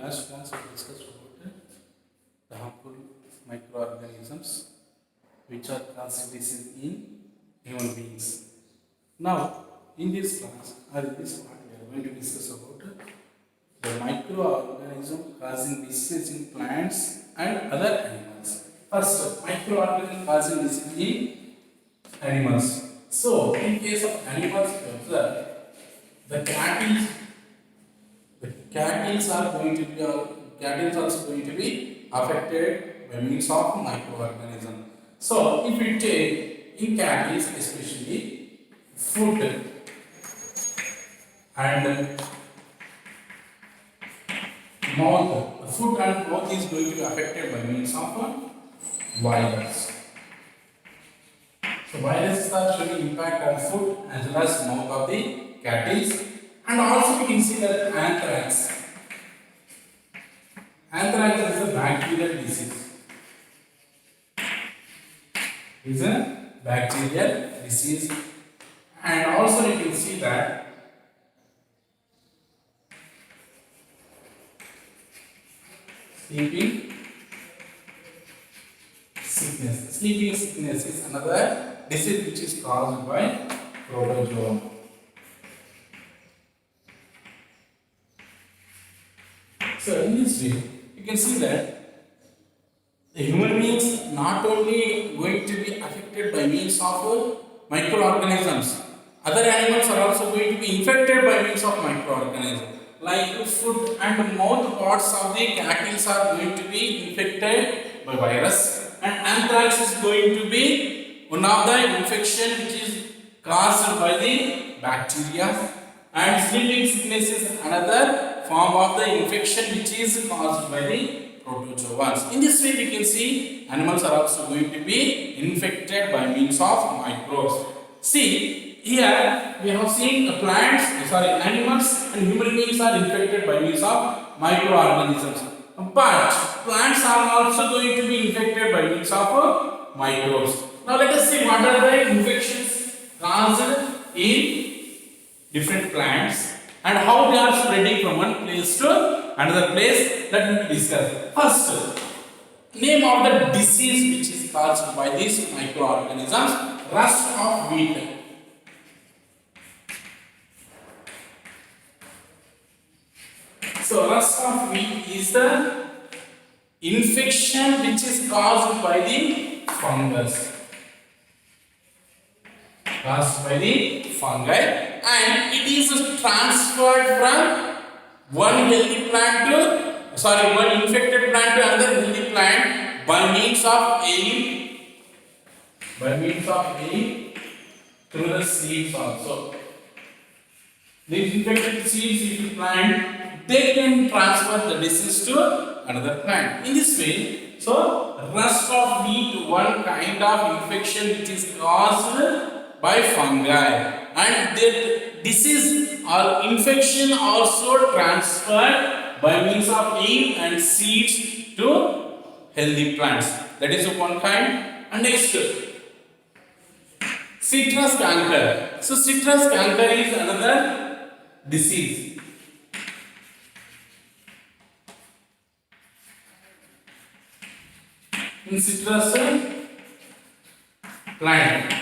last class we discussed about the harmful microorganisms which are causing disease in human beings. Now, in this class or in this part, we are going to discuss about the microorganism causing disease in plants and other animals. First, microorganism causing disease in animals. So, in case of animals, we observe the cattle are going to be cattle also going to be affected by means of microorganism. So if we take in cattle especially food and mouth, the food and mouth is going to be affected by means of virus. So viruses are showing impact on food as well as mouth of the cattle. And also we can see that anthrax. Anthrax is a bacterial disease. Is a bacterial disease. And also you can see that sleeping sickness. Sleeping sickness is another disease which is caused by protozoa. So in this way, you can see that the human beings not only going to be affected by means of microorganisms, other animals are also going to be infected by means of microorganisms. Like foot and mouth parts of the cattle are going to be infected by virus, and anthrax is going to be one of the infection which is caused by the bacteria, and sleeping sickness is another form of the infection which is caused by the protozoans. In this way, we can see animals are also going to be infected by means of microbes. See, here we have seen animals and human beings are infected by means of microorganisms. But plants are also going to be infected by means of microbes. Now let us see what are the infections caused in different plants and how they are spreading from one place to another place. Let me discuss. First, name of the disease which is caused by these microorganisms: rust of wheat. So, rust of wheat is the infection which is caused by the fungus. Caused by the fungi, and it is transferred from one infected plant to another healthy plant by means of air through the seeds also. These infected seeds, if you plant, they can transfer the disease to another plant. In this way, so rust of wheat, one kind of infection which is caused by fungi, and that disease or infection also transferred by means of air and seeds to healthy plants. That is one kind. And next, citrus canker. So citrus canker is another disease. In citrus plant.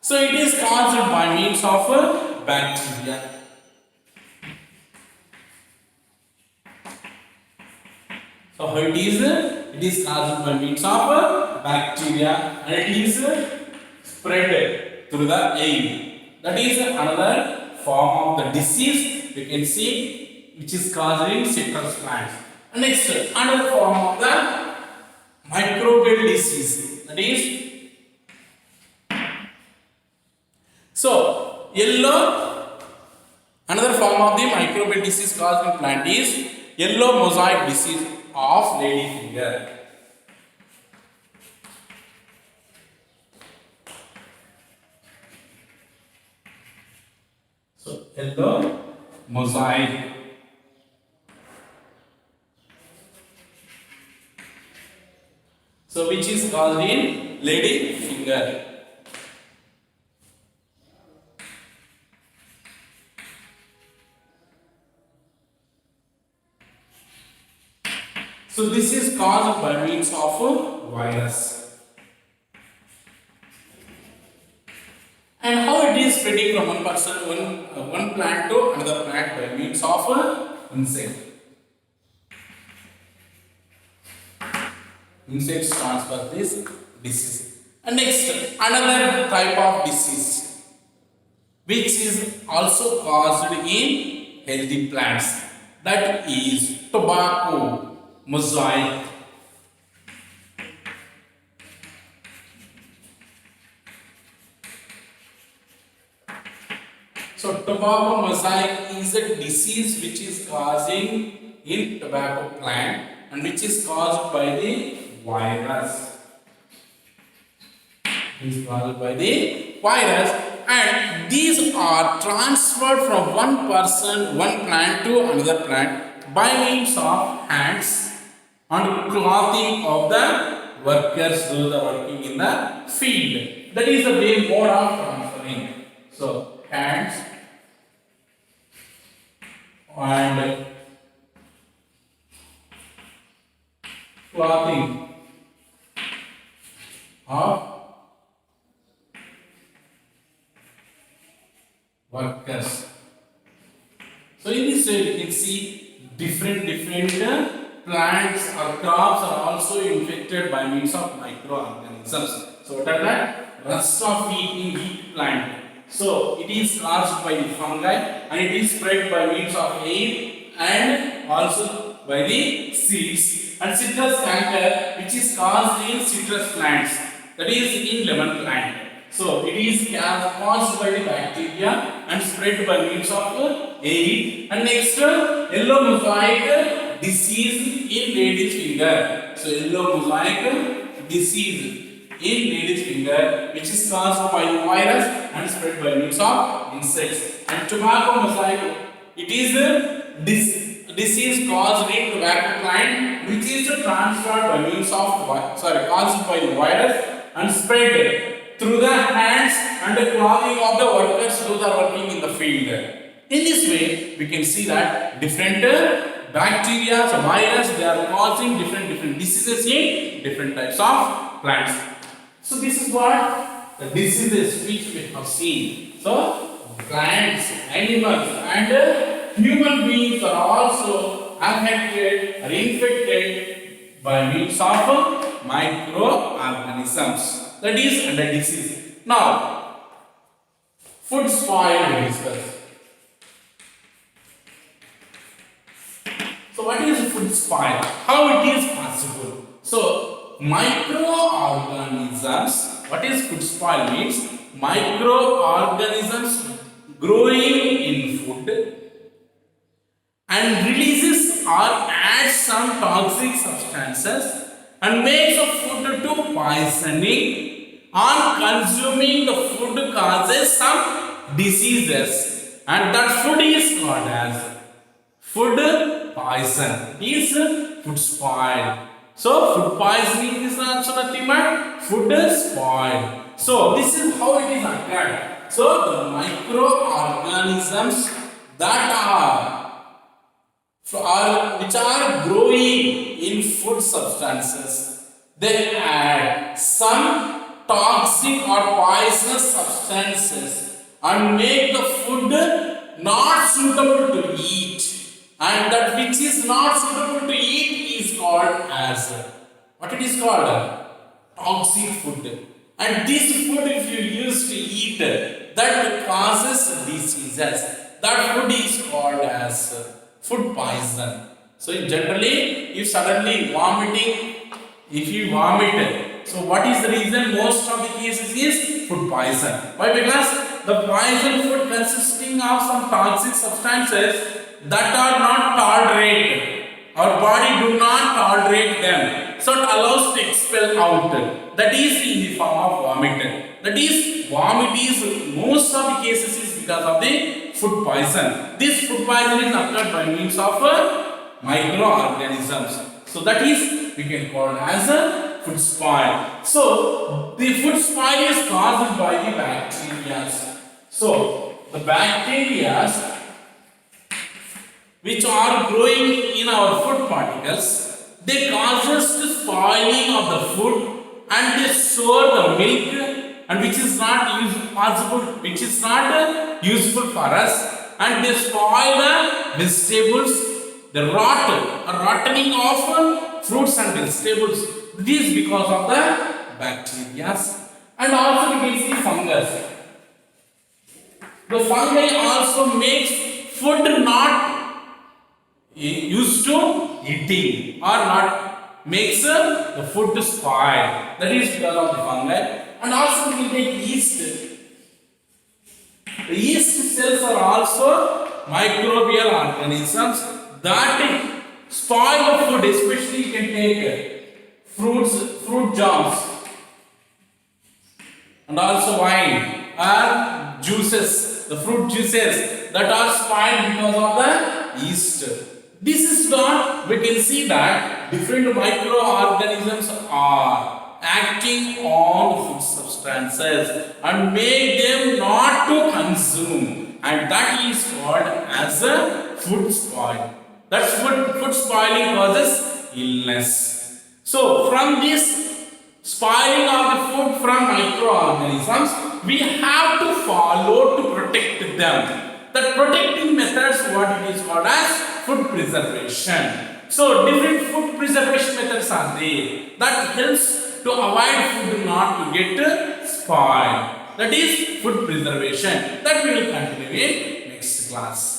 So it is caused by means of bacteria. So how it is caused by means of bacteria, and it is spread through the air. That is another form of the disease you can see which is caused in citrus plants. And next, another form of the microbial disease, that is another form of the microbial disease caused in plant is yellow mosaic disease of ladyfinger. So yellow mosaic. So which is caused in ladyfinger. So this is caused by means of a virus. And how it is spreading from one plant to another plant by means of a insect. Insects transfer this disease. And next, another type of disease which is also caused in healthy plants, that is tobacco mosaic. So tobacco mosaic is a disease which is causing in tobacco plant and which is caused by the virus. Is caused by the virus, and these are transferred from one plant to another plant by means of hands and clothing of the workers who are working in the field. That is the main mode of transferring. So hands and clothing of workers. So in this way we can see different plants or crops are also infected by means of microorganisms. So what are that? Rust of wheat in wheat plant. So it is caused by the fungi and it is spread by means of air and also by the seeds. And citrus canker, which is caused in citrus plants, that is in lemon plant. So it is caused by the bacteria and spread by means of air. And next, yellow mosaic disease in lady's finger. So yellow mosaic disease in lady's finger, which is caused by the virus and spread by means of insects. And tobacco mosaic, it is a disease caused in tobacco plant, which is transferred by means of caused by the virus and spread through the hands and the clothing of the workers who are working in the field. In this way, we can see that different bacteria, virus, they are causing different diseases in different types of plants. So this is what the diseases which we have seen. So plants, animals, and human beings are also affected or infected by means of microorganisms. That is under disease. Now, food spoil we discuss. So what is food spoil? How it is possible? So microorganisms. What is food spoil means? Microorganisms growing in food and releases or adds some toxic substances and makes the food to poisoning. On consuming the food causes some diseases, and that food is called as food poison. Is food spoil. So food poisoning is also nothing but food spoil. So this is how it is occurred. So the microorganisms that which are growing in food substances, they add some toxic or poisonous substances and make the food not suitable to eat, and that which is not suitable to eat is called as what it is called? Toxic food. And this food, if you use to eat, that causes diseases. That food is called as food poison. So generally, if suddenly vomiting, if you vomit, so what is the reason? Most of the cases is food poison. Why? Because the poison food consisting of some toxic substances that are not tolerated. Our body do not tolerate them. So it allows to expel out. That is in the form of vomit. That is, vomit is most of the cases is because of the food poison. This food poison is occurred by means of microorganisms. So that is, we can call it as a food spoil. So the food spoil is caused by the bacteria. So the bacteria which are growing in our food particles, they causes the spoiling of the food, and they store the milk, and which is not useful for us, and they spoil the vegetables, the rottening of fruits and vegetables. This is because of the bacteria. And also we can see fungus. The fungi also makes food not used to eating, or not makes the food to spoil. That is because of the fungi. And also we will take yeast. The yeast cells are also microbial organisms that spoil the food. Especially you can take fruit jams, and also wine or juices, the fruit juices that are spoiled because of the yeast. This is what we can see, that different microorganisms are acting on food substances and make them not to consume, and that is called as a food spoil. That's food spoiling causes illness. So from this spoiling of the food from microorganisms, we have to follow to protect them. That protecting methods, what it is called as food preservation. So different food preservation methods are there that helps to avoid food not to get spoiled. That is food preservation. That we will continue in next class.